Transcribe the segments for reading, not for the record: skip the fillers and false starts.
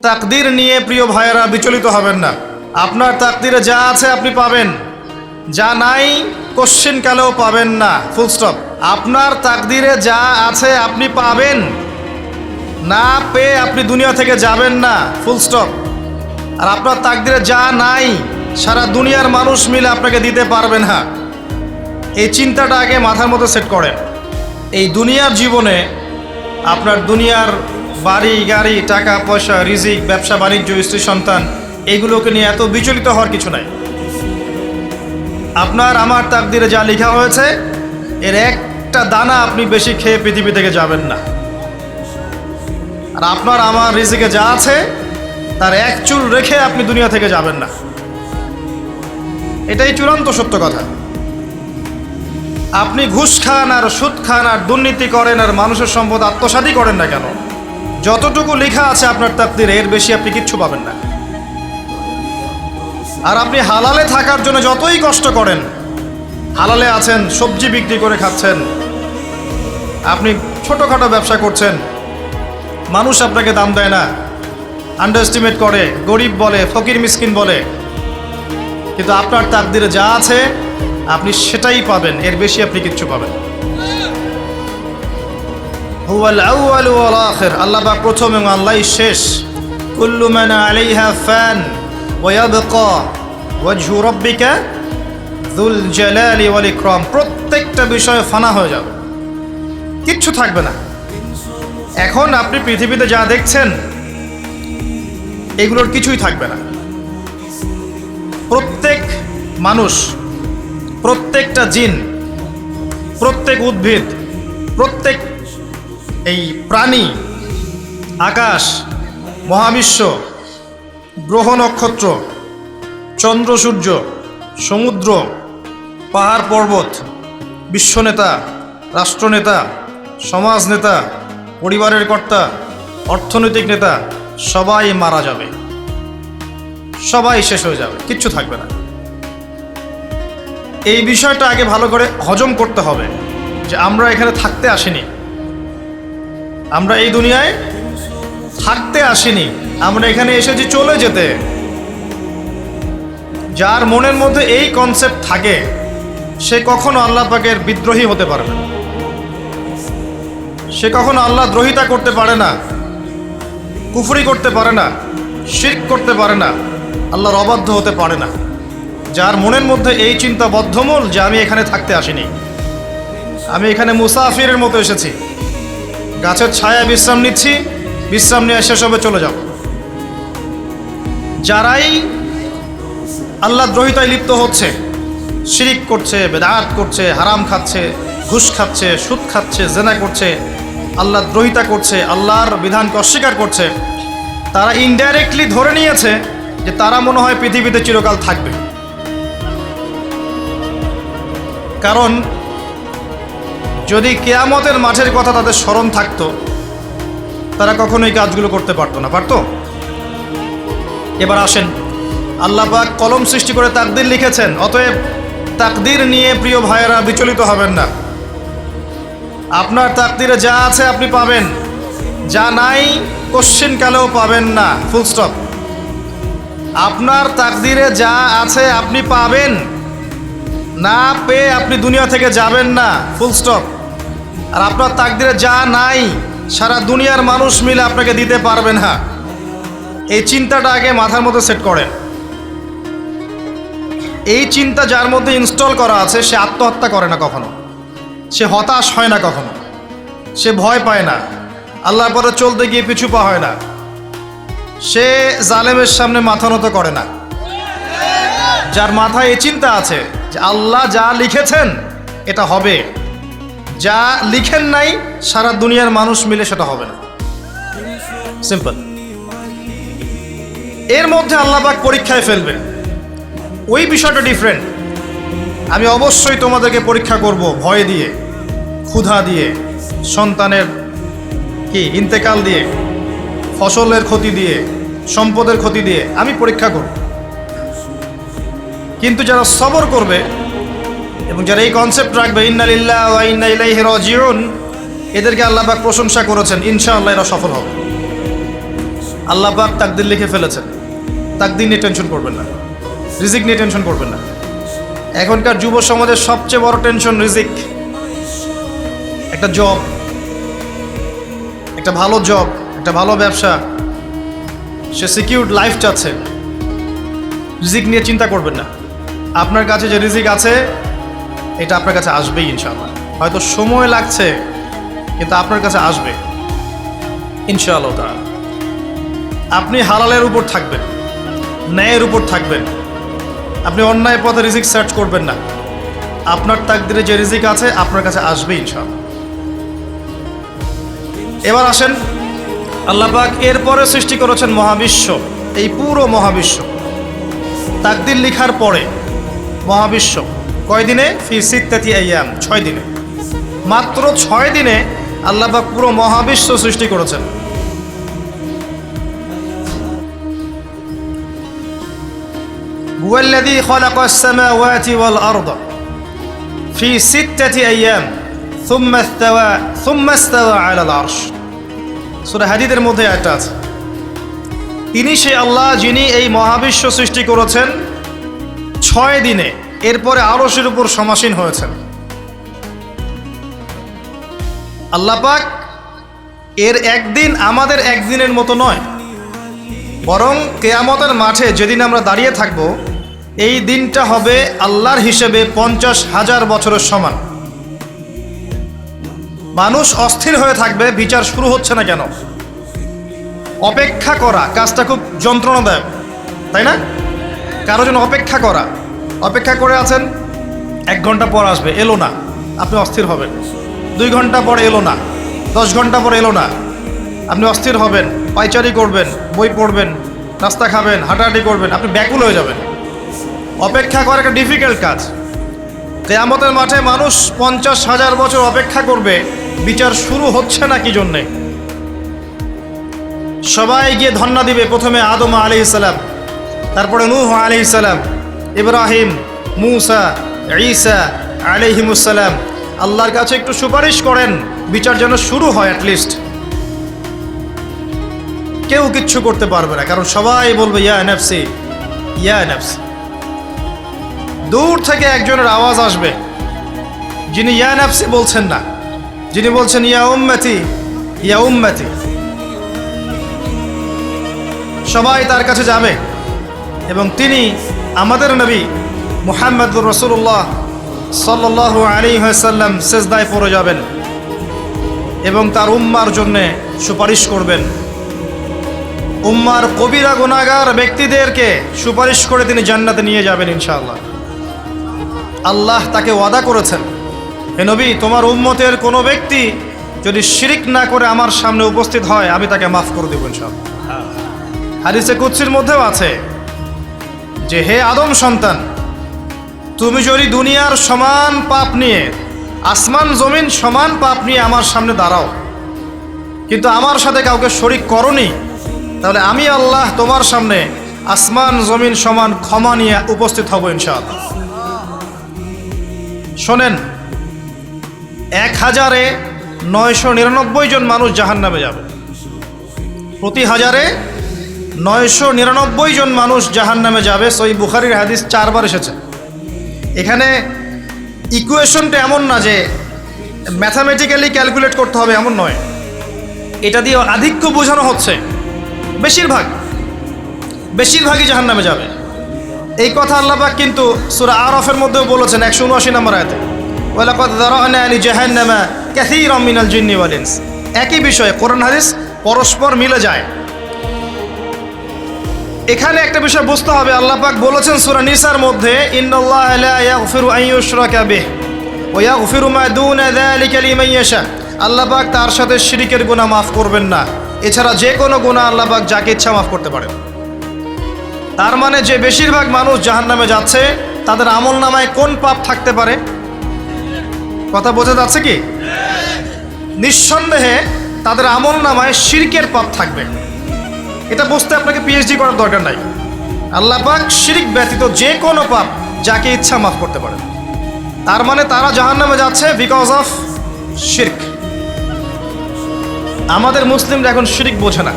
তাকদির নিয়ে প্রিয় ভাইয়েরা বিচলিত হবেন না। আপনার তাকদিরে যা আছে আপনি পাবেন, যা নাই কোশ্চিনকালেও পাবেন না, ফুল স্টপ। আপনার তাকদিরে যা আছে আপনি পাবেন, না পেয়ে আপনি দুনিয়া থেকে যাবেন না, ফুল স্টপ। আর আপনার তাকদিরে যা নাই সারা দুনিয়ার মানুষ মিলে আপনাকে দিতে পারবেন না। এই চিন্তাটা আগে মাথার মধ্যে সেট করেন। এই দুনিয়ার জীবনে আপনার দুনিয়ার বাড়ি গাড়ি, টাকা পয়সা, রিজিক, ব্যবসা বাণিজ্য, স্ত্রী সন্তান, এগুলোকে নিয়ে এত বিচলিত হওয়ার কিছু নাই। আপনার আমার তাকদিরে যা লেখা হয়েছে এর একটা দানা আপনি বেশি খেয়ে পৃথিবী থেকে যাবেন না। আর আপনার আমার রিজিকে যা আছে তার এক চুল রেখে আপনি দুনিয়া থেকে যাবেন না। এটাই চূড়ান্ত সত্য কথা। আপনি ঘুষ খান আর সুদ খান আর দুর্নীতি করেন আর মানুষের সম্পদ আত্মসাৎই করেন না কেন, যতটুকু লেখা আছে আপনার তাকদিরে এর বেশি আপনি কিচ্ছু পাবেন না। আর আপনি হালালে থাকার জন্য যতই কষ্ট করেন, হালালে আছেন, সবজি বিক্রি করে খাচ্ছেন, আপনি ছোটোখাটো ব্যবসা করছেন, মানুষ আপনাকে দাম দেয় না, আন্ডার এস্টিমেট করে, গরিব বলে, ফকির মিসকিন বলে, কিন্তু আপনার তাকদিরে যা আছে আপনি সেটাই পাবেন, এর বেশি আপনি কিচ্ছু পাবেন। হুয়াল আউয়ালু ওয়াল আখির, আল্লাহ পাক প্রথম এবং আল্লাহই শেষ। কুল্লু মান আলাইহা ফান ওয়া ইয়াবকা ওয়াজহু রাব্বিকা যুল জালালি ওয়াল ইকরাম। প্রত্যেকটা বিষয় ফানা হয়ে যাবে, কিচ্ছু থাকবে না। এখন আপনি পৃথিবীতে যা দেখছেন এগুলোর কিছুই থাকবে না। প্রত্যেক মানুষ, প্রত্যেকটা জিন, প্রত্যেক উদ্ভিদ, প্রত্যেক এই প্রাণী, আকাশ, মহাবিশ্ব, গ্রহ নক্ষত্র, চন্দ্র সূর্য, সমুদ্র, পাহাড় পর্বত, বিশ্বনেতা, রাষ্ট্রনেতা, সমাজ নেতা, পরিবারের কর্তা, অর্থনৈতিক নেতা, সবাই মারা যাবে, সবাই শেষ হয়ে যাবে, কিচ্ছু থাকবে না। এই বিষয়টা আগে ভালো করে হজম করতে হবে যে আমরা এখানে থাকতে আসিনি, আমরা এই দুনিয়ায় থাকতে আসিনি, আমরা এখানে এসেছি চলে যেতে। যার মনের মধ্যে এই কনসেপ্ট থাকে সে কখনো আল্লাহ পাকের বিদ্রোহী হতে পারে না, সে কখনো আল্লাহ দ্রোহিতা করতে পারে না, কুফরি করতে পারে না, শিরক করতে পারে না, আল্লাহর অবাধ্য হতে পারে না। যার মনের মধ্যে এই চিন্তা বদ্ধমূল যে আমি এখানে থাকতে আসিনি, আমি এখানে মুসাফিরের মতো এসেছি, গাছের ছায়া বিশ্রাম নিচ্ছি, বিশ্রাম নিয়ে শেষ হবে চলে যাব। যারাই আল্লাহ দ্রোহিতায় লিপ্ত হচ্ছে, শিরিক করছে, বেদাত করছে, হারাম খাচ্ছে, ঘুষ খাচ্ছে, সুদ খাচ্ছে, জেনা করছে, আল্লাহ দ্রোহিতা করছে, আল্লাহর বিধানকে অস্বীকার করছে, তারা ইনডাইরেক্টলি ধরে নিয়েছে যে তারা মনে হয় পৃথিবীতে চিরকাল থাকবে। কারণ যদি কিয়ামতের মাঠের কথা তাদের স্মরণ থাকতো তারা কখনোই কাজগুলো করতে পারতো না, পারতো? এবার আসেন, আল্লাহ পাক কলম সৃষ্টি করে তাকদির লিখেছেন, অতএব তাকদির নিয়ে প্রিয় ভাইয়েরা বিচলিত হবেন না। আপনার তাকদিরে যা আছে আপনি পাবেন, যা নাই কোশ্চিনকালেও পাবেন না, ফুল স্টপ। আপনার তাকদিরে যা আছে আপনি পাবেন, না পেয়ে আপনি দুনিয়া থেকে যাবেন না, ফুল স্টপ। আর আপনার তাকদিরে যা নাই সারা দুনিয়ার মানুষ মিলে আপনাকে দিতে পারবেন না। এই চিন্তাটা আগে মাথার মধ্যে সেট করেন। এই চিন্তা যার মধ্যে ইনস্টল করা আছে সে আত্মহত্যা করে না কখনো, সে হতাশ হয় না কখনো, সে ভয় পায় না, আল্লাহর পরে চলতে গিয়ে পিছু পা হয় না, সে জালেমের সামনে মাথা নত করে না। যার মাথায় এই চিন্তা আছে যে আল্লাহ যা লিখেছেন এটা হবে, যা লিখেন নাই সারা দুনিয়ার মানুষ মিলে সেটা হবে না, সিম্পল। এর মধ্যে আল্লাহ পাক পরীক্ষায় ফেলবে, ওই বিষয়টা ডিফারেন্ট। আমি অবশ্যই তোমাদেরকে পরীক্ষা করব ভয় দিয়ে, ক্ষুধা দিয়ে, সন্তানের ইন্তেকাল দিয়ে, ফসলের ক্ষতি দিয়ে, সম্পদের ক্ষতি দিয়ে আমি পরীক্ষা করব। কিন্তু যারা সবর করবে এবং যারা এই কনসেপ্ট রাখবে ইন্না লিল্লাহি ওয়া ইন্না ইলাইহি রাজিউন, এদেরকে আল্লাহ পাক প্রশংসা করেছেন, ইনশাআল্লাহ এরা সফল হবে। আল্লাহ পাক তাকদির লিখে ফেলেছেন, তাকদির নিয়ে টেনশন করবেন না, রিজিক নিয়ে টেনশন করবেন না। এখনকার যুব সমাজের সবচেয়ে বড় টেনশন রিজিক। একটা জব, একটা ভালো জব, একটা ভালো ব্যবসা, সে সিকিউরড লাইফ চাচ্ছে। রিজিক নিয়ে চিন্তা করবেন না। আপনার কাছে যে রিজিক আছে এটা আপনার কাছে আসবেই ইনশাআল্লাহ। হয়তো সময় লাগছে কিন্তু আপনার কাছে আসবে ইনশাআল্লাহ তাআলা। আপনি হালালের উপর থাকবেন, ন্যায়ের উপর থাকবেন। আপনি অন্যায় পথে রিজিক সার্চ করবেন না। আপনার তাকদিরে যে রিজিক আছে আপনার কাছে আসবে ইনশাআল্লাহ। এবার আসেন, আল্লাহ পাক এরপরে সৃষ্টি করেছেন মহাবিশ্ব, এই পুরো মহাবিশ্ব। তাকদির লিখার পরে মহাবিশ্ব কয় দিনে? ফি সিত্তাতি আইয়াম, 6 দিনে। মাত্র 6 দিনে আল্লাহ পাক পুরো মহাবিশ্ব সৃষ্টি করেছেন। হুয়াল্লাযী খালাকাস সামাওয়াতি ওয়াল আরদা ফি সিত্তাতি আইয়াম সুম্মা ইসতাওয়া আলাল আরশ। সূরা হাদীদের মধ্যে একটা আছে, তিনি সেই আল্লাহ যিনি এই মহাবিশ্ব সৃষ্টি করেছেন 6 দিনে, এরপরে আরশের উপর সমাসীন হয়েছেন। আল্লাহ পাক এর একদিন আমাদের একদিনের মতো নয়, বরং কিয়ামতের মাঠে যেদিন আমরা দাঁড়িয়ে থাকব এই দিনটা হবে আল্লাহর হিসেবে 50,000 বছরের সমান। মানুষ অস্থির হয়ে থাকবে, বিচার শুরু হচ্ছে না কেন। অপেক্ষা করা কাজটা খুব যন্ত্রণাদায়ক, তাই না? কারো জন্য অপেক্ষা করা, অপেক্ষা করে আছেন, 1 ঘন্টা পর আসবে, এলো না, আপনি অস্থির হবেন। 2 ঘন্টা পর এলো না, 10 ঘন্টা পর এলো না, আপনি অস্থির হবেন, পায়চারি করবেন, বই পড়বেন, নাস্তা খাবেন, হাঁটাহাঁটি করবেন, আপনি ব্যাকুল হয়ে যাবেন। অপেক্ষা করা একটা ডিফিকাল্ট কাজ। কিয়ামতের মাঠে মানুষ 50,000 বছর অপেক্ষা করবে, বিচার শুরু হচ্ছে না কি জন্যে। সবাই গিয়ে ধন্না দিবে, প্রথমে আদম আলাইহিস সালাম, তারপরে নূহ আলাইহিস সালাম, ইব্রাহিম, মূসা, ঈসা আলাইহিমুস সালাম। আল্লাহর কাছে একটু সুপারিশ করেন, বিচার যেন শুরু হয় অ্যাটলিস্ট। কেউ কিচ্ছু করতে পারবে না, কারণ সবাই বলবে ইয়া নাফসি, ইয়া নাফসি। দূর থেকে একজনের আওয়াজ আসবে, যিনি ইয়া নাফসি বলছেন না, যিনি বলছেন ইয়া উম্মতি, ইয়া উম্মতি। সবাই তার কাছে যাবে এবং তিনি আমাদের নবী মুহাম্মদুর রাসূলুল্লাহ সাল্লাল্লাহু আলাইহি ওয়াসাল্লাম সিজদায় পড়ে যাবেন এবং তার উম্মার জন্যে সুপারিশ করবেন। উম্মার কবিরা গুনাহগার ব্যক্তিদেরকে সুপারিশ করে তিনি জান্নাতে নিয়ে যাবেন ইনশাআল্লাহ। আল্লাহ তাকে ওয়াদা করেছেন, হে নবী, তোমার উম্মতের কোনো ব্যক্তি যদি শিরিক না করে আমার সামনে উপস্থিত হয় আমি তাকে মাফ করে দেব ইনশাআল্লাহ। হাদিসে কুদসির মধ্যেও আছে যে হে আদম সন্তান, তুমি যদি দুনিয়ার সমান পাপ নিয়ে, আসমান জমিন সমান পাপ নিয়ে আমার সামনে দাঁড়াও, কিন্তু আমার সাথে কাউকে শরিক করনি, তাহলে আমি আল্লাহ তোমার সামনে আসমান জমিন সমান ক্ষমা নিয়ে উপস্থিত হব ইনশাআল্লাহ। শোনেন, 1000-999 জন মানুষ জাহান্নামে যাবে, প্রতি 1000-999 জন মানুষ জাহান্নামে যাবে। সহিহ বুখারীর হাদিস 4 বার এসেছে। এখানে ইকুয়েশনটা এমন না যে ম্যাথামেটিক্যালি ক্যালকুলেট করতে হবে, এমন নয়। এটা দিয়ে আধিক্য বোঝানো হচ্ছে, বেশিরভাগই জাহান্নামে যাবে। এই কথা আল্লাহ পাক কিন্তু সূরা আরাফের মধ্যেও বলেছেন 179 নম্বর আয়াতে, ওয়ালাকাদ যারা'না লিজাহান্নামা কাসীরাম মিনাল জিন্নি ওয়াল ইনস। একই বিষয়ে কোরআন হাদিস পরস্পর মিলে যায়। এখানে একটা বিষয় বুঝতে হবে, আল্লাহ পাক বলেছেন সূরা নিসার মধ্যে, ইন্নাল্লাহা লা ইয়াগফিরু আন ইউশরাকা বিহি ওয়া ইয়াগফিরু মা দুনা যালিকা লিমান ইয়াশা। আল্লাহ পাক তার সাথে শিরকের গুনাহ মাফ করবেন না, এছাড়া যে কোনো গুনাহ আল্লাহ পাক যাকে ইচ্ছা মাফ করতে পারেন। তার মানে যে বেশিরভাগ মানুষ জাহান্নামে যাচ্ছে তাদের আমল নামায় কোন পাপ থাকতে পারে? কথা বোঝা যাচ্ছে কি? নিঃসন্দেহে তাদের আমল নামায় শিরকের পাপ থাকবে। এটা বুঝতে আপনাকে পিএইচডি করার দরকার নাই। আল্লাহ পাক শিরক ব্যতীত যে কোনো পাপ যাকে ইচ্ছা মাফ করতে পারেন। তার মানে তারা জাহান্নামে যাচ্ছে বিকজ অফ শিরক। আমাদের মুসলিমরা এখন শিরক বোঝে না,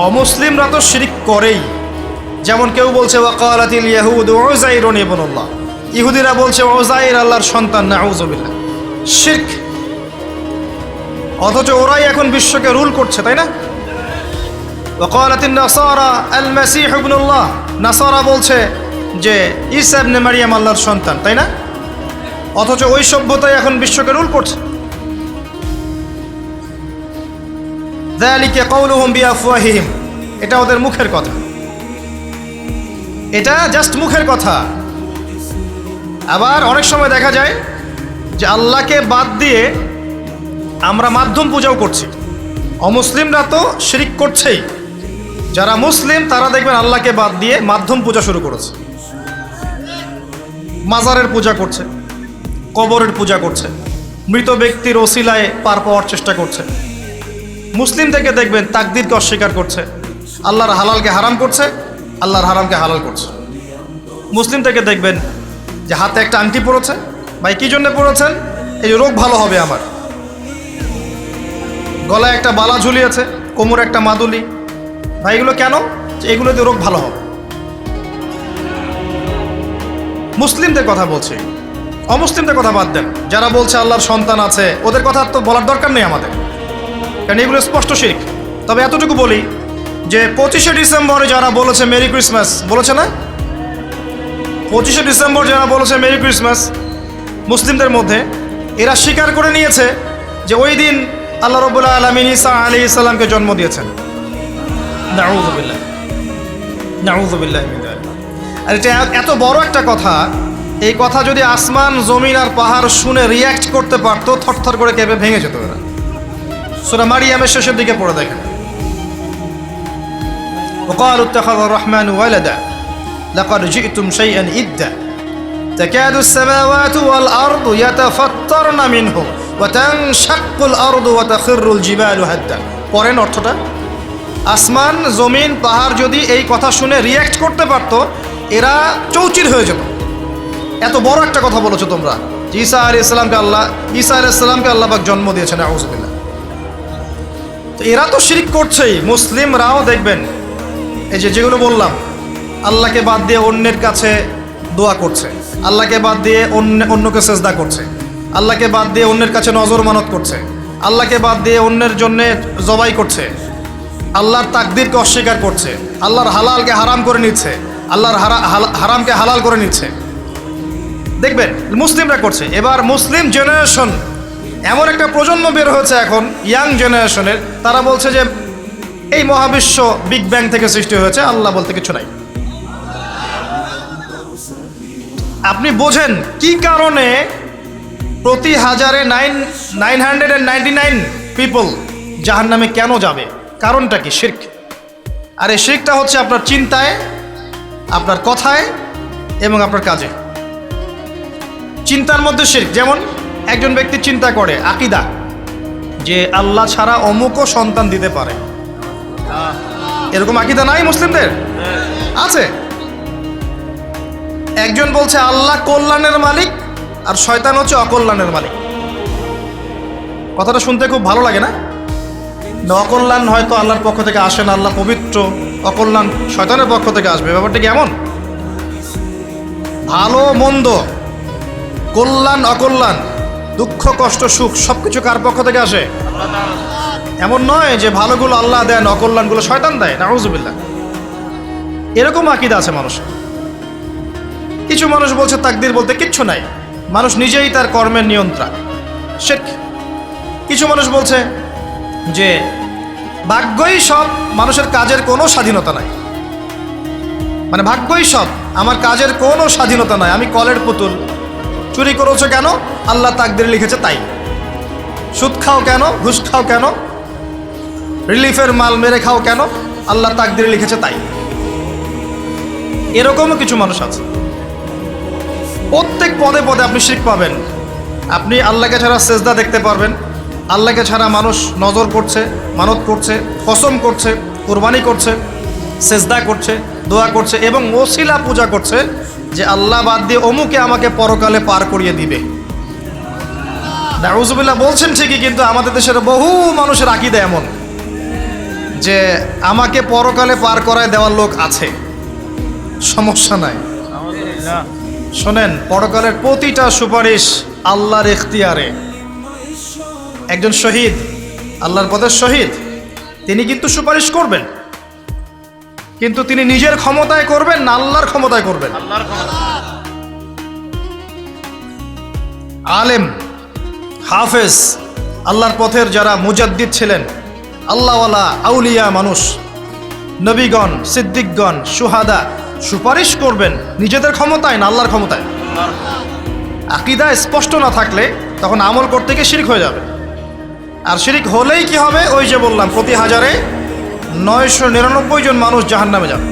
অমুসলিমরা তো শিরক করেই। যেমন কেউ বলছে ওয়াকালাতিল ইয়াহুদ উযাইরুন ইবনুল্লাহ, ইহুদিরা বলছে উযাইর আল্লাহর সন্তান, নাউযুবিল্লাহ, শিরক। অথচ ওরাই এখন বিশ্বকে রুল করছে, তাই না? ওয়াকালাতিন নাসারা আল মাসীহ ইবনুল্লাহ, নাসারা বলছে যে ঈসা ইবনে মারইয়াম আল্লাহর সন্তান, তাই না? অথচ ওই সভ্যতাই এখন বিশ্বকে রুল করছে। যালিকা কাউলুহুম বিআফওয়াহিহিম, এটা ওদের মুখের কথা, এটা জাস্ট মুখের কথা। আবার অনেক সময় দেখা যায় যে আল্লাহকে বাদ দিয়ে আমরা মাধ্যম পূজাও করছি। অমুসলিমরা তো শিরক করছেই, যারা মুসলিম তারা দেখবেন আল্লাহকে বাদ দিয়ে মাধ্যম পূজা শুরু করেছে। মাজারের পূজা করছে, কবরের পূজা করছে, মৃত ব্যক্তির ওসিলায় পার পাওয়ার চেষ্টা করছে। মুসলিম থেকে দেখবেন তাকদীরকে অস্বীকার করছে, আল্লাহর হালালকে হারাম করছে, আল্লাহর হারামকে হালাল করছে। মুসলিম থেকে দেখবেন যে হাতে একটা আংটি পরেছে, ভাই কী জন্য পরেছেন? এই রোগ ভালো হবে আমার। গলায় একটা বালা ঝুলিয়েছে, কোমরে একটা মাদুলি, ভাই এগুলো কেন? যে এগুলোতে রোগ ভালো হবে। মুসলিমদের কথা বলছি, অমুসলিমদের কথা বাদ দেন। যারা বলছে আল্লাহর সন্তান আছে, ওদের কথা তো বলার দরকার নেই আমাদের, কারণ এগুলো স্পষ্ট শিরক। তবে এতটুকু বলি যে 25শে ডিসেম্বরে যারা বলেছে মেরি ক্রিসমাস, বলেছে না? 25শে ডিসেম্বর যারা বলেছে মেরি ক্রিসমাস, মুসলিমদের মধ্যে এরা স্বীকার করে নিয়েছে যে ওই দিন আল্লাহ রাব্বুল আলামিন ঈসা আলাইহিস সালামকে জন্ম দিয়েছেন। নাউযুবিল্লাহ, নাউযুবিল্লাহ মিন যালিক। আর এটা এত বড় একটা কথা, এই কথা যদি আসমান জমিন আর পাহাড় শুনে রিয়্যাক্ট করতে পারতো, থরথর করে কেঁপে ভেঙে যেত এরা। সূরা মারিয়ামের শেষের দিকে পড়ে দেখেন, وقالوا اتخذ الرحمن ولدا لقد جئتم شيئا إدا تكاد السماوات والأرض يتفطرن منه وتنشق الأرض وتخر الجبال هدا। পরেন অর্থটা, আসমান জমিন পাহাড় যদি এই কথা শুনে রিয়্যাক্ট করতে পারতো, এরা চৌচির হয়ে যেত। এত বড় একটা কথা বলেছো তোমরা, ঈসা আলাইহিস সালামকে আল্লাহ পাক জন্ম দিয়েছেন, নাউযুবিল্লাহ। তো এরা তো শিরক করছেই। মুসলিমরাও দেখবেন এই যেগুলো বললাম, আল্লাহকে বাদ দিয়ে অন্যের কাছে দোয়া করছে, আল্লাহকে বাদ দিয়ে অন্যকে সেজদা করছে, আল্লাহকে বাদ দিয়ে অন্যের কাছে নজর মানত করছে, আল্লাহকে বাদ দিয়ে অন্যের জন্য জবাই করছে, আল্লাহর তাকদীরকে অস্বীকার করছে, আল্লাহর হালালকে হারাম করে নিচ্ছে, আল্লাহর হারামকে হালাল করে নিচ্ছে। দেখবেন মুসলিমরা করছে। এবার মুসলিম জেনারেশন, এমন একটা প্রজন্ম বের হয়েছে এখন, ইয়াং জেনারেশনের, তারা বলছে যে এই মহাবিশ্ব বিগ ব্যাং থেকে সৃষ্টি হয়েছে, আল্লাহ বলতে কিছু নাই। আপনি বোঝেন কি কারণে প্রতি হাজারে 999 পিপল জাহান্নামে কেন যাবে? কারণটা কি? শিরক। আর এই শিরকটা হচ্ছে আপনার চিন্তায়, আপনার কথায় এবং আপনার কাজে। চিন্তার মধ্যে শিরক। যেমন একজন ব্যক্তি চিন্তা করে আকীদা, যে আল্লাহ ছাড়া অমুকও সন্তান দিতে পারে। এরকম আকীদা নাই মুসলিমদের? আছে। একজন বলছে আল্লাহ কল্যাণের মালিক আর শয়তান হচ্ছে অকল্যাণের মালিক। কথাটা শুনতে খুব ভালো লাগে না? অকল্যাণ হয়তো আল্লাহর পক্ষ থেকে আসে না, আল্লাহ পবিত্র, অকল্যাণ শয়তানের পক্ষ থেকে আসবে। ব্যাপারটা কি এমন? ভালো মন্দ, কল্যাণ অকল্যাণ, দুঃখ কষ্ট সুখ সবকিছু কার পক্ষ থেকে আসে? এমন নয় যে ভালোগুলো আল্লাহ দেন, অকল্যাণগুলো শয়তান দেয়, নাউযুবিল্লাহ। এরকম আকীদা আছে মানুষের। কিছু মানুষ বলছে তাকদীর বলতে কিচ্ছু নাই, মানুষ নিজেই তার কর্মের নিয়ন্ত্রণ, শিরক। কিছু মানুষ বলছে যে ভাগ্যই সব, মানুষের কাজের কোনো স্বাধীনতা নাই। মানে ভাগ্যই সব, আমার কাজের কোনো স্বাধীনতা নাই, আমি কলের পুতুল। চুরি করেছো কেন? আল্লাহ তাকদীরে লিখেছে তাই। সুদ খাও কেন? ঘুষ খাও কেন? রিলিফের মাল মেরে খাও কেন? আল্লাহ তাকদীরে লিখেছে তাই। এরকমও কিছু মানুষ আছে। প্রত্যেক পদে পদে আপনি শিরক পাবেন। আপনি আল্লাহকে ছাড়া সেজদা দেখতে পারবেন, আল্লাহকে ছাড়া মানুষ নজর করছে, মানত করছে, কসম করছে, কুরবানি করছে, সেজদা করছে, দোয়া করছে এবং ওসিলা পূজা করছে যে আল্লাহ বাদ দিয়ে অমুকে আমাকে পরকালে পার করিয়ে দিবে। নাউযুবিল্লাহ বলছেন ঠিকই, কিন্তু আমাদের দেশের বহু মানুষের আকীদা এমন যে আমাকে পরকালে পার করায় দেওয়ার লোক আছে, সমস্যা নাই। শোনেন, পরকালের প্রতিটা সুপারিশ আল্লাহর এখতিয়ারে। একজন শহীদ, আল্লাহর পথের শহীদ, তিনি কিন্তু সুপারিশ করবেন, কিন্তু তিনি নিজের ক্ষমতায় করবেন না আল্লাহর ক্ষমতায় করবেন? আলেম, হাফেজ, আল্লাহর পথের যারা মুজাদ্দিদ ছিলেন, আল্লাহওয়ালা আউলিয়া মানুষ, নবীগণ, সিদ্দিকগণ, সুহাদা, সুপারিশ করবেন নিজেদের ক্ষমতায় না আল্লাহর ক্ষমতায়? আকীদা স্পষ্ট না থাকলে তখন আমল করতে গিয়ে শিরক হয়ে যাবে। আর শিরক হলেই কি হবে? ওই যে বললাম, প্রতি হাজারে 999 জন মানুষ জাহান্নামে যাবে।